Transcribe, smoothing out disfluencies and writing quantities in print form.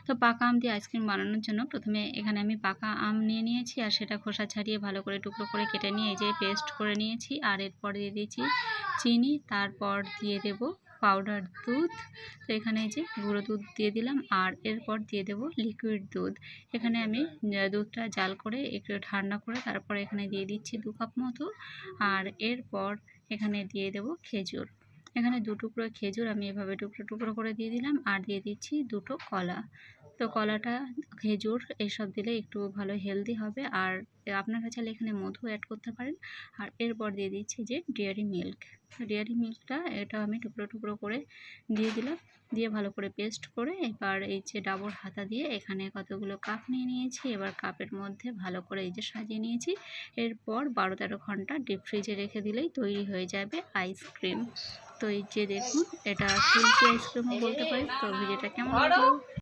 তো পাকা আম দিয়ে আইসক্রিম বানানোর জন্য প্রথমে এখানে আমি পাকা আম নিয়ে নিয়েছি, আর সেটা খোসা ছাড়িয়ে ভালো করে টুকরো করে কেটে নিয়ে এই যে পেস্ট করে নিয়েছি। আর এরপর দিয়ে দিয়েছি চিনি, তারপর দিয়ে দেব পাউডার দুধ। তো এখানে এই যে গুঁড়ো দুধ দিয়ে দিলাম, আর এরপর দিয়ে দেব লিকুইড দুধ। এখানে আমি দুধটা জাল করে একটু ঠান্ডা করে তারপরে এখানে দিয়ে দিচ্ছি 2 কাপ মতো। আর এরপর এখানে দিয়ে দেব খেজুর। এখানে 2 টুকরো খেজুর আমি এভাবে টুকরো টুকরো করে দিয়ে দিলাম, আর দিয়ে দিচ্ছি 2টো কলা। তো কলাটা, খেজুর এসব দিলে একটু ভালো হেলদি হবে, আর আপনারা চাইলে এখানে মধু অ্যাড করতে পারেন। আর এরপর দিয়ে দিচ্ছি যে ডেয়ারি মিল্ক। ডেয়ারি মিল্কটা এটা আমি টুকরো টুকরো করে দিয়ে দিলাম, দিয়ে ভালো করে পেস্ট করে এবার এই যে ডাবর হাতা দিয়ে এখানে কতগুলো কাপ নিয়ে নিয়েছি। এবার কাপের মধ্যে ভালো করে এই যে সাজিয়ে নিয়েছি। এরপর 12-13 ঘন্টা ডিপ ফ্রিজে রেখে দিলেই তৈরি হয়ে যাবে আইসক্রিম। তো এই যে দেখুন, এটা ফুলকি আইসক্রিমও বলতে পারি। তো ভিডিওটা কেমন লাগলো?